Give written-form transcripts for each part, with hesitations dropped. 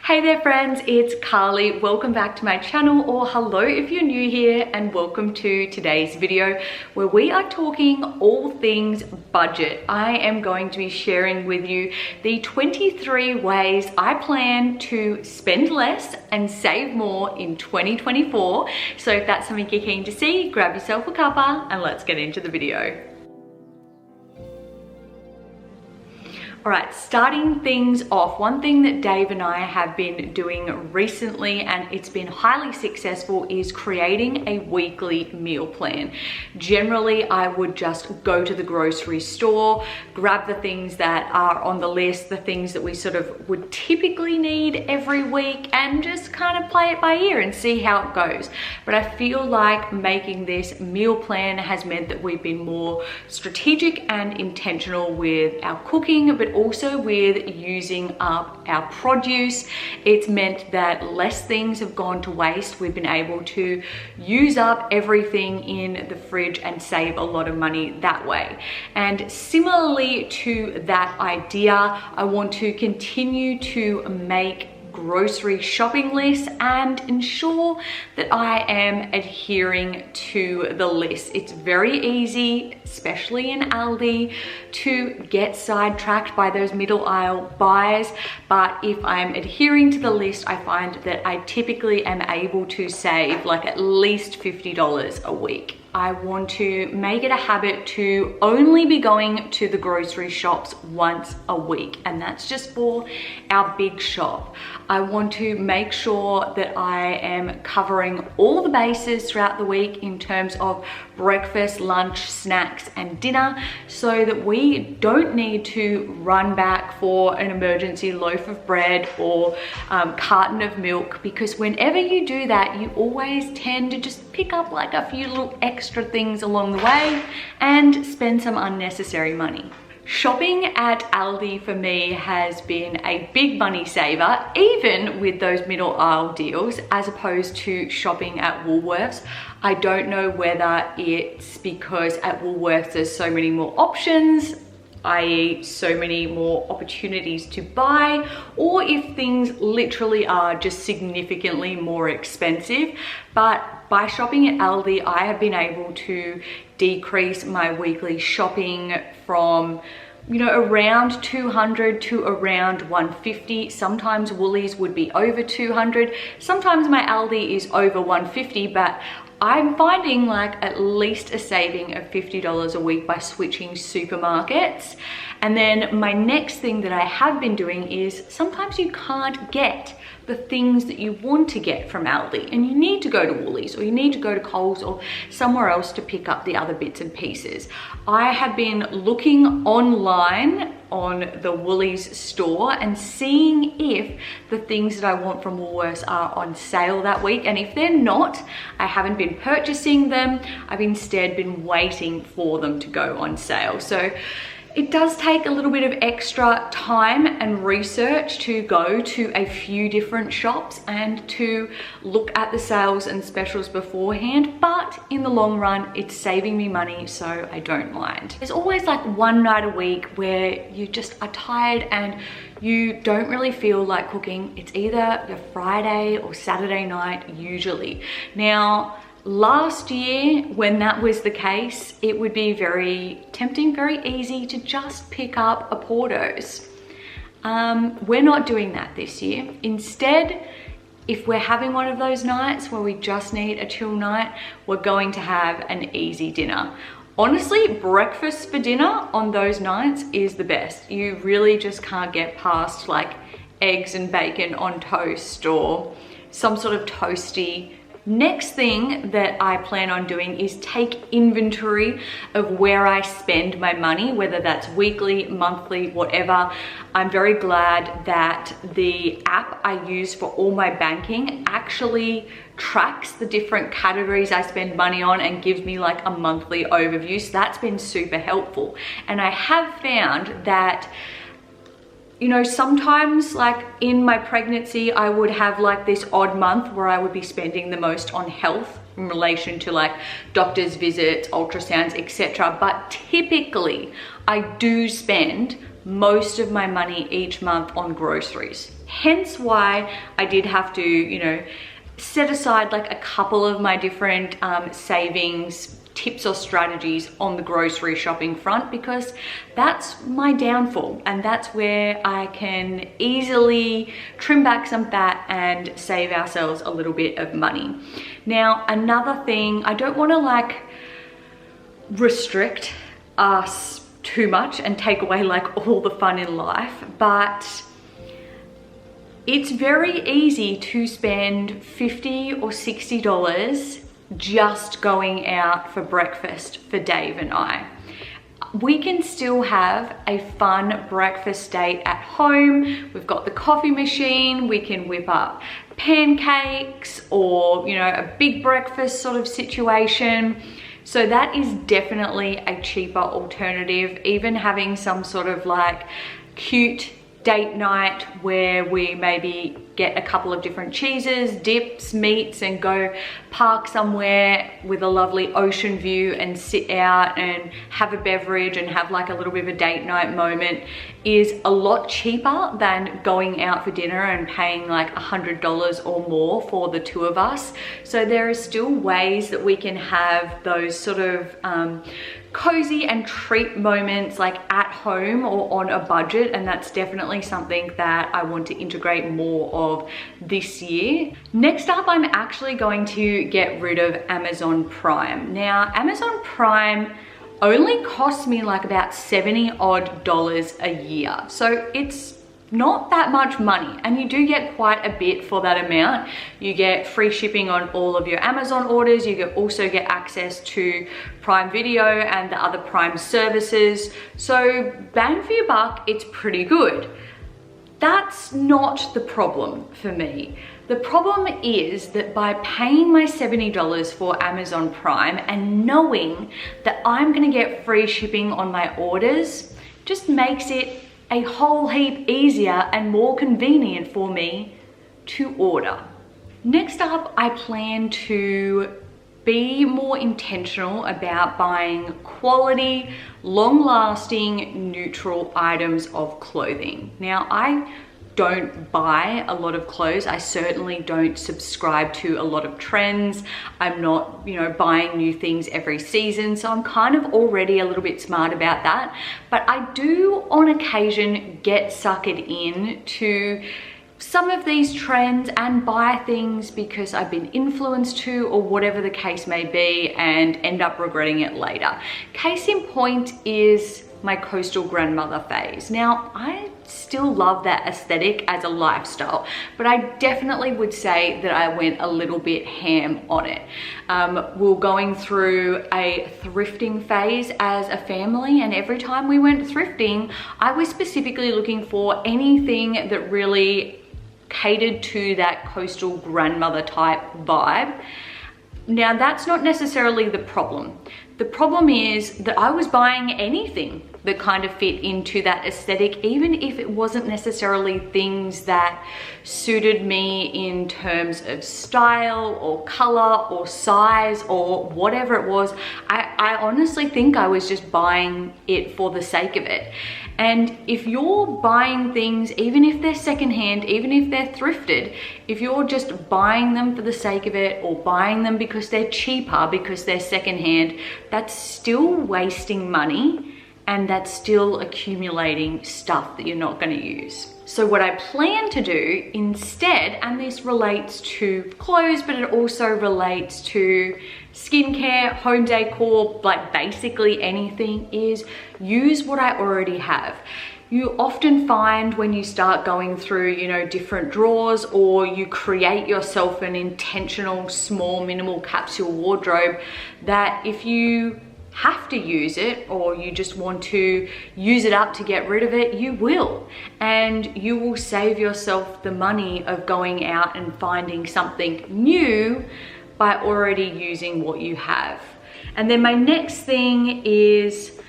Hey there friends, it's Carly. Welcome back to my channel, or hello if you're new here, and welcome to today's video where we are talking all things budget. I am going to be sharing with you the 23 ways I plan to spend less and save more in 2024. So if that's something you're keen to see, grab yourself a cuppa and let's get into the video. All right, starting things off, one thing that Dave and I have been doing recently, and it's been highly successful, is creating a weekly meal plan. Generally, I would just go to the grocery store, grab the things that are on the list, the things that we sort of would typically need every week, and just kind of play it by ear and see how it goes. But I feel like making this meal plan has meant that we've been more strategic and intentional with our cooking, but also with using up our produce. It's meant that less things have gone to waste. We've been able to use up everything in the fridge and save a lot of money that way. And similarly to that idea, I want to continue to make grocery shopping list and ensure that I am adhering to the list. It's very easy, especially in Aldi, to get sidetracked by those middle aisle buys, but if I'm adhering to the list, I find that I typically am able to save like at least $50 a week. I want to make it a habit to only be going to the grocery shops once a week, and that's just for our big shop. I want to make sure that I am covering all the bases throughout the week in terms of breakfast, lunch, snacks, and dinner, so that we don't need to run back for an emergency loaf of bread or carton of milk, because whenever you do that, you always tend to just pick up like a few little extra things along the way and spend some unnecessary money. Shopping at Aldi for me has been a big money saver, even with those middle aisle deals, as opposed to shopping at Woolworths. I don't know whether it's because at Woolworths there's so many more options, i.e. so many more opportunities to buy, or if things literally are just significantly more expensive. But by shopping at Aldi, I have been able to decrease my weekly shopping from around 200 to around 150. Sometimes Woolies would be over 200. Sometimes my Aldi is over 150, but I'm finding like at least a saving of $50 a week by switching supermarkets. And then my next thing that I have been doing is sometimes you can't get the things that you want to get from Aldi, and you need to go to Woolies, or you need to go to Coles or somewhere else to pick up the other bits and pieces. I have been looking online on the Woolies store and seeing if the things that I want from Woolworths are on sale that week, and if they're not, I haven't been purchasing them. I've instead been waiting for them to go on sale. So it does take a little bit of extra time and research to go to a few different shops and to look at the sales and specials beforehand, but in the long run, it's saving me money, so I don't mind. There's always like one night a week where you just are tired and you don't really feel like cooking. It's either your Friday or Saturday night usually. Now, last year, when that was the case, it would be very tempting, very easy to just pick up a Portos. We're not doing that this year. Instead, if we're having one of those nights where we just need a chill night, we're going to have an easy dinner. Honestly, breakfast for dinner on those nights is the best. You really just can't get past like eggs and bacon on toast or some sort of toasty. Next thing that I plan on doing is take inventory of where I spend my money, whether that's weekly, monthly, whatever. I'm very glad that the app I use for all my banking actually tracks the different categories I spend money on and gives me like a monthly overview. So that's been super helpful. And I have found that sometimes like in my pregnancy, I would have like this odd month where I would be spending the most on health in relation to like doctor's visits, ultrasounds, etc. But typically I do spend most of my money each month on groceries. Hence why I did have to, you know, set aside like a couple of my different savings tips or strategies on the grocery shopping front, because that's my downfall, and that's where I can easily trim back some fat and save ourselves a little bit of money. Now, another thing, I don't want to like restrict us too much and take away like all the fun in life, but it's very easy to spend $50 or $60 just going out for breakfast for Dave and I. We can still have a fun breakfast date at home. We've got the coffee machine, we can whip up pancakes or, you know, a big breakfast sort of situation. So that is definitely a cheaper alternative. Even having some sort of like cute date night where we maybe get a couple of different cheeses, dips, meats, and go park somewhere with a lovely ocean view and sit out and have a beverage and have like a little bit of a date night moment is a lot cheaper than going out for dinner and paying like $100 or more for the two of us. So there are still ways that we can have those sort of cozy and treat moments like at home or on a budget, and that's definitely something that I want to integrate more of this year. Next up, I'm actually going to get rid of Amazon Prime. Now, Amazon Prime only costs me like about $70 odd a year, so it's not that much money, and you do get quite a bit for that amount. You get free shipping on all of your Amazon orders. You also get access to Prime Video and the other Prime services. So bang for your buck, it's pretty good. That's not the problem for me. The problem is that by paying my $70 for Amazon Prime and knowing that I'm gonna get free shipping on my orders just makes it a whole heap easier and more convenient for me to order. Next up, I plan to be more intentional about buying quality, long-lasting, neutral items of clothing. Now, I don't buy a lot of clothes. I certainly don't subscribe to a lot of trends. I'm not, you know, buying new things every season. So I'm kind of already a little bit smart about that. But I do on occasion get suckered in to some of these trends and buy things because I've been influenced to, or whatever the case may be, and end up regretting it later. Case in point is my coastal grandmother phase. Now, I still love that aesthetic as a lifestyle, but I definitely would say that I went a little bit ham on it. We were going through a thrifting phase as a family, and every time we went thrifting, I was specifically looking for anything that really catered to that coastal grandmother type vibe. Now, that's not necessarily the problem. The problem is that I was buying anything that kind of fit into that aesthetic, even if it wasn't necessarily things that suited me in terms of style or color or size or whatever it was. I honestly think I was just buying it for the sake of it. And if you're buying things, even if they're secondhand, even if they're thrifted, if you're just buying them for the sake of it, or buying them because they're cheaper, because they're secondhand, that's still wasting money, and that's still accumulating stuff that you're not going to use. So what I plan to do instead, and this relates to clothes, but it also relates to skincare, home decor, like basically anything, is use what I already have. You often find when you start going through, you know, different drawers, or you create yourself an intentional, small, minimal capsule wardrobe, that if you have to use it, or you just want to use it up to get rid of it, you will. And you will save yourself the money of going out and finding something new by already using what you have. And then my next thing is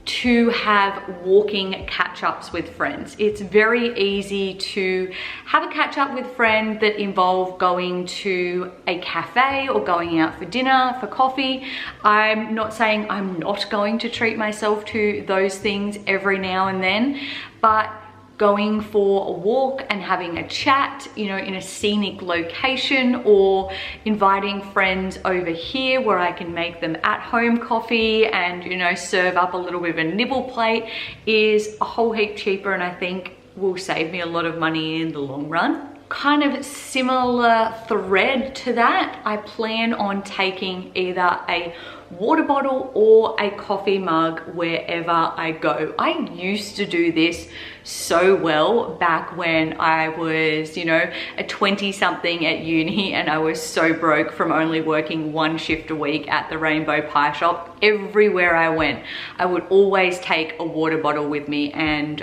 to have walking catch-ups with friends. It's very easy to have a catch-up with friends that involve going to a cafe or going out for dinner, for coffee. I'm not saying I'm not going to treat myself to those things every now and then, but going for a walk and having a chat, you know, in a scenic location, or inviting friends over here where I can make them at home coffee and, you know, serve up a little bit of a nibble plate, is a whole heap cheaper, and I think will save me a lot of money in the long run. Kind of similar thread to that, I plan on taking either a water bottle or a coffee mug wherever I go. I used to do this so well back when I was, you know, a 20 something at uni, and I was so broke from only working one shift a week at the Rainbow Pie Shop. Everywhere I went, I would always take a water bottle with me, and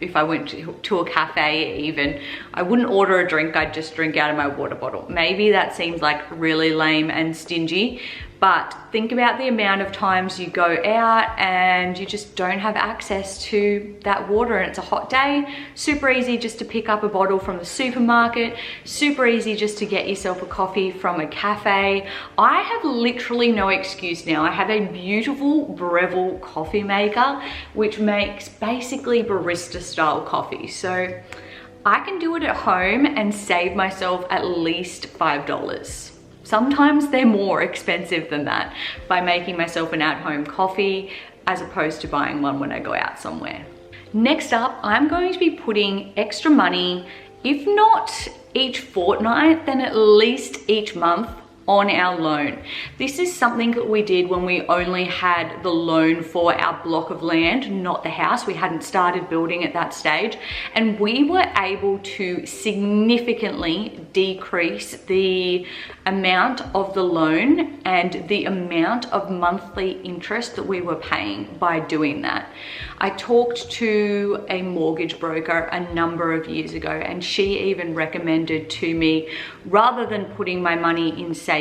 if I went to a cafe even, I wouldn't order a drink, I'd just drink out of my water bottle. Maybe that seems like really lame and stingy, but think about the amount of times you go out and you just don't have access to that water, and it's a hot day. Super easy just to pick up a bottle from the supermarket, super easy just to get yourself a coffee from a cafe. I have literally no excuse now. I have a beautiful Breville coffee maker, which makes basically barista style coffee. So I can do it at home and save myself at least $5. Sometimes they're more expensive than that by making myself an at-home coffee as opposed to buying one when I go out somewhere. Next up, I'm going to be putting extra money, if not each fortnight, then at least each month, on our loan. This is something that we did when we only had the loan for our block of land, not the house. We hadn't started building at that stage, and we were able to significantly decrease the amount of the loan and the amount of monthly interest that we were paying by doing that. I talked to a mortgage broker a number of years ago, and she even recommended to me, rather than putting my money in savings,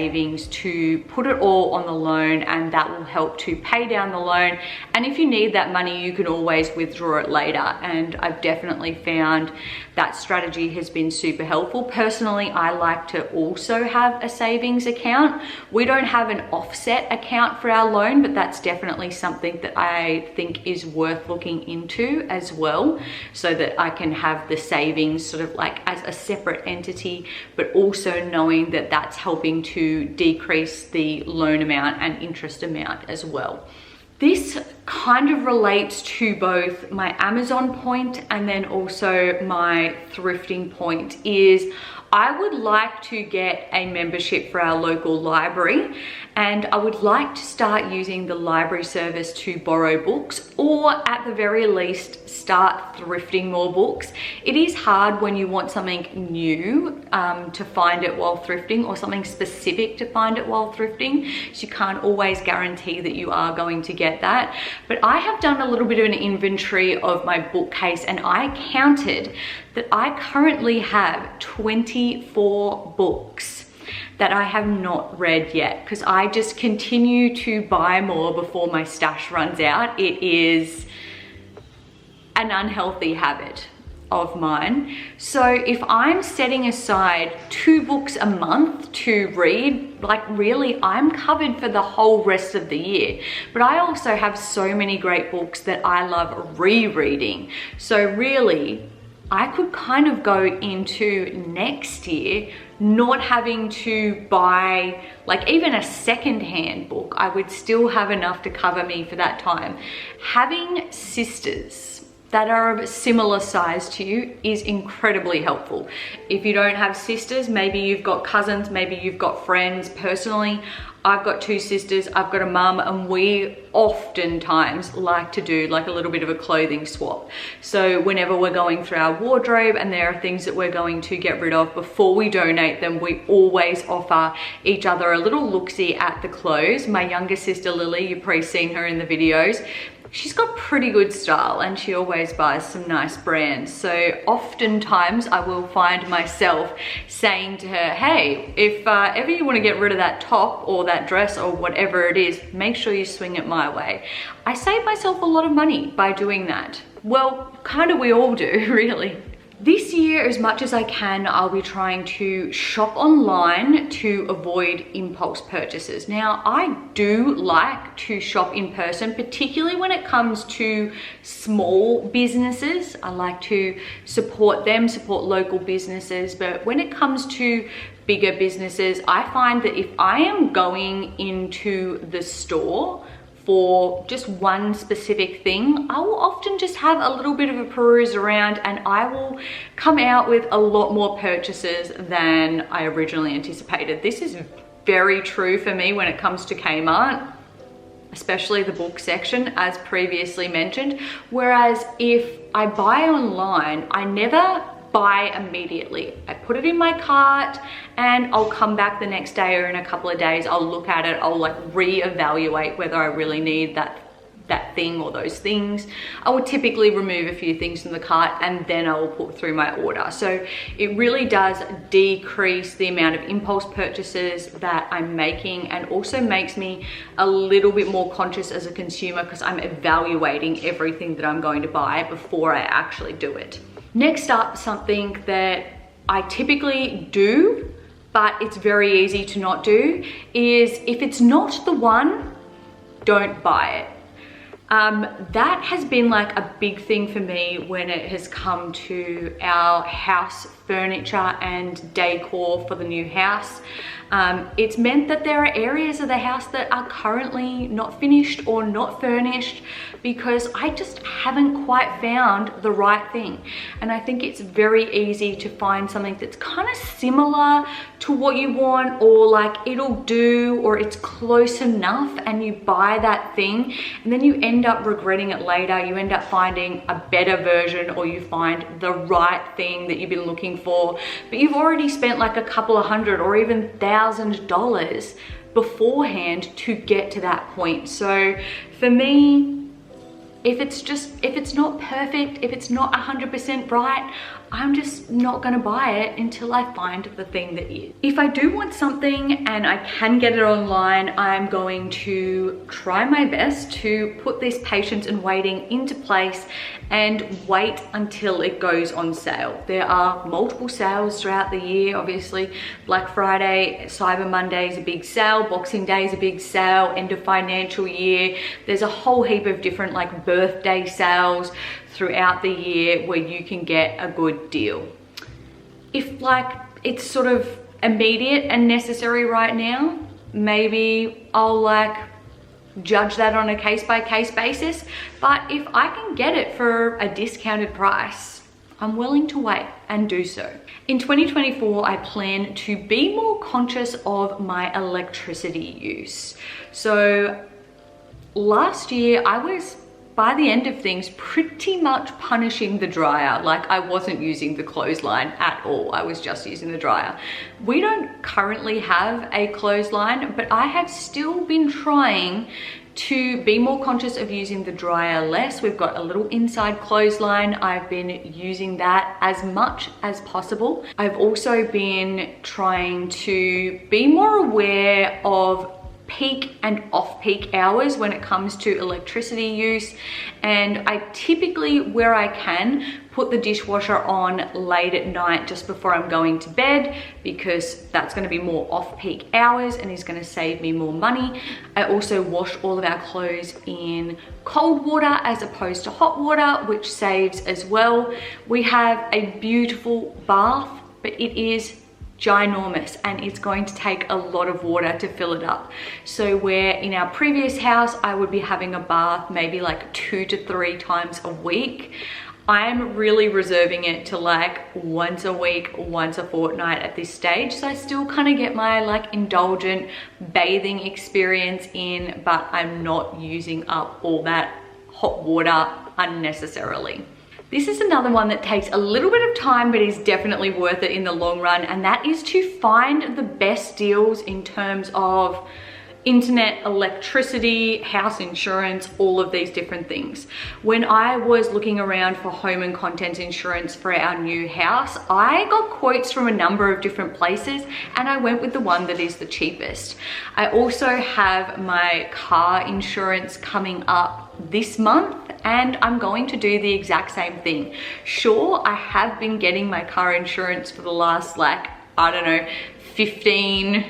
to put it all on the loan, and that will help to pay down the loan. And if you need that money, you can always withdraw it later. And I've definitely found that strategy has been super helpful. Personally, I like to also have a savings account. We don't have an offset account for our loan, but that's definitely something that I think is worth looking into as well, so that I can have the savings sort of like as a separate entity, but also knowing that that's helping to decrease the loan amount and interest amount as well. This kind of relates to both my Amazon point and then also my thrifting point. Is I would like to get a membership for our local library, and I would like to start using the library service to borrow books, or at the very least start thrifting more books. It is hard when you want something new to find it while thrifting, or something specific to find it while thrifting, so you can't always guarantee that you are going to get that. But I have done a little bit of an inventory of my bookcase, and I counted that I currently have 24 books that I have not read yet, because I just continue to buy more before my stash runs out. It is an unhealthy habit of mine. So if I'm setting aside 2 books a month to read, like really I'm covered for the whole rest of the year. But I also have so many great books that I love rereading. So really, I could kind of go into next year not having to buy like even a second-hand book. I would still have enough to cover me for that time. Having sisters that are of a similar size to you is incredibly helpful. If you don't have sisters, maybe you've got cousins, maybe you've got friends. Personally, I've got 2 sisters, I've got a mum, and we oftentimes like to do like a little bit of a clothing swap. So whenever we're going through our wardrobe and there are things that we're going to get rid of, before we donate them, we always offer each other a little look-see at the clothes. My younger sister Lily, you've probably seen her in the videos, she's got pretty good style and she always buys some nice brands. So oftentimes I will find myself saying to her, hey, if ever you want to get rid of that top or that dress or whatever it is, make sure you swing it my way. I save myself a lot of money by doing that. Well, kind of we all do, really. This year, as much as I can, I'll be trying to shop online to avoid impulse purchases. Now, I do like to shop in person, particularly when it comes to small businesses. I like to support them, support local businesses. But when it comes to bigger businesses, I find that if I am going into the store for just one specific thing, I will often just have a little bit of a peruse around and I will come out with a lot more purchases than I originally anticipated. This is very true for me when it comes to Kmart, especially the book section, as previously mentioned. Whereas if I buy online, I never buy immediately. I put it in my cart and I'll come back the next day or in a couple of days. I'll look at it, I'll like reevaluate whether I really need that thing or those things. I would typically remove a few things from the cart and then I will put through my order. So it really does decrease the amount of impulse purchases that I'm making, and also makes me a little bit more conscious as a consumer because I'm evaluating everything that I'm going to buy before I actually do it. Next up, something that I typically do, but it's very easy to not do, is if it's not the one, don't buy it. That has been like a big thing for me when it has come to our house furniture and decor for the new house. It's meant that there are areas of the house that are currently not finished or not furnished because I just haven't quite found the right thing. And I think it's very easy to find something that's kind of similar to what you want, or like it'll do, or it's close enough, and you buy that thing and then you end up regretting it later. You end up finding a better version, or you find the right thing that you've been looking for, but you've already spent like a couple of $100 or even $1,000 beforehand to get to that point. So for me, if it's not perfect, if it's not 100% right, I'm just not gonna buy it until I find the thing that is. If I do want something and I can get it online, I'm going to try my best to put this patience and waiting into place and wait until it goes on sale. There are multiple sales throughout the year. Obviously, Black Friday, Cyber Monday is a big sale, Boxing Day is a big sale, end of financial year. There's a whole heap of different like birthday sales throughout the year where you can get a good deal. If like it's sort of immediate and necessary right now, maybe I'll like judge that on a case-by-case basis. But if I can get it for a discounted price, I'm willing to wait and do so. In 2024, I plan to be more conscious of my electricity use. So last year I was, by the end of things, pretty much punishing the dryer. Like I wasn't using the clothesline at all. I was just using the dryer. We don't currently have a clothesline, but I have still been trying to be more conscious of using the dryer less. We've got a little inside clothesline. I've been using that as much as possible. I've also been trying to be more aware of peak and off-peak hours when it comes to electricity use, and I typically, where I can, put the dishwasher on late at night just before I'm going to bed, because that's going to be more off-peak hours and is going to save me more money. I also wash all of our clothes in cold water as opposed to hot water, which saves as well. We have a beautiful bath, but it is ginormous and it's going to take a lot of water to fill it up. So where in our previous house I would be having a bath maybe like 2 to 3 times a week, I'm really reserving it to like once a week, once a fortnight at this stage. So I still kind of get my like indulgent bathing experience in, but I'm not using up all that hot water unnecessarily. This is another one that takes a little bit of time, but is definitely worth it in the long run, and that is to find the best deals in terms of internet, electricity, house insurance, all of these different things. When I was looking around for home and contents insurance for our new house, I got quotes from a number of different places and I went with the one that is the cheapest. I also have my car insurance coming up this month and I'm going to do the exact same thing. Sure, I have been getting my car insurance for the last, like, I don't know, 15,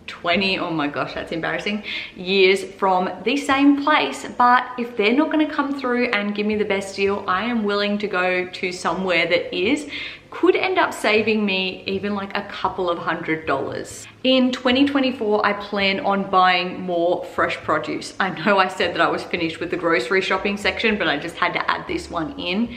20, oh my gosh, that's embarrassing, years from the same place. But if they're not going to come through and give me the best deal, I am willing to go to somewhere that is. Could end up saving me even like a couple of $100s. In 2024, I plan on buying more fresh produce. I know I said that I was finished with the grocery shopping section, but I just had to add this one in.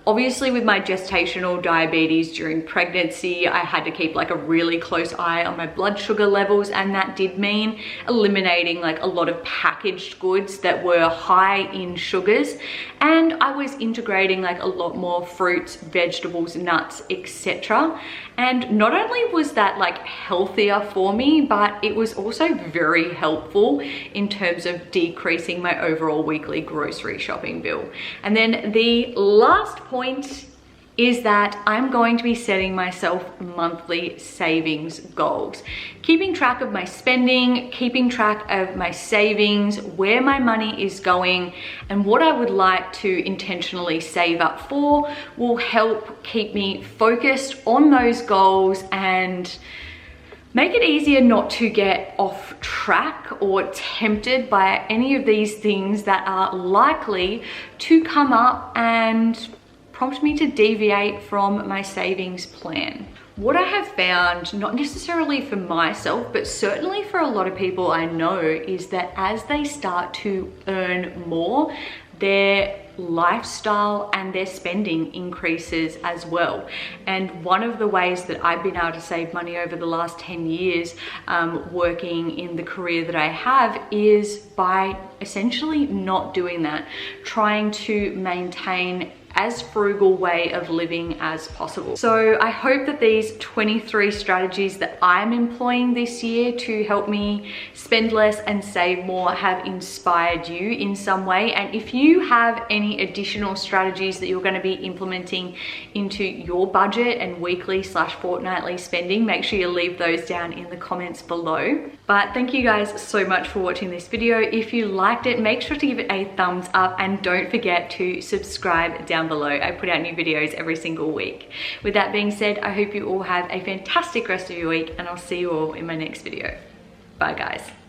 Obviously with my gestational diabetes during pregnancy, I had to keep like a really close eye on my blood sugar levels, and that did mean eliminating like a lot of packaged goods that were high in sugars, and I was integrating like a lot more fruits, vegetables, nuts, etc. And not only was that like healthier for me, but it was also very helpful in terms of decreasing my overall weekly grocery shopping bill. And then the last point is that I'm going to be setting myself monthly savings goals. Keeping track of my spending, keeping track of my savings, where my money is going, and what I would like to intentionally save up for will help keep me focused on those goals and make it easier not to get off track or tempted by any of these things that are likely to come up and prompt me to deviate from my savings plan. What I have found, not necessarily for myself, but certainly for a lot of people I know, is that as they start to earn more, their lifestyle and their spending increases as well. And one of the ways that I've been able to save money over the last 10 years working in the career that I have is by essentially not doing that, trying to maintain as frugal way of living as possible. So I hope that these 23 strategies that I'm employing this year to help me spend less and save more have inspired you in some way. And if you have any additional strategies that you're going to be implementing into your budget and weekly/fortnightly spending, make sure you leave those down in the comments below. But thank you guys so much for watching this video. If you liked it, make sure to give it a thumbs up and don't forget to subscribe down below. I put out new videos every single week. With that being said, I hope you all have a fantastic rest of your week, and I'll see you all in my next video. Bye guys.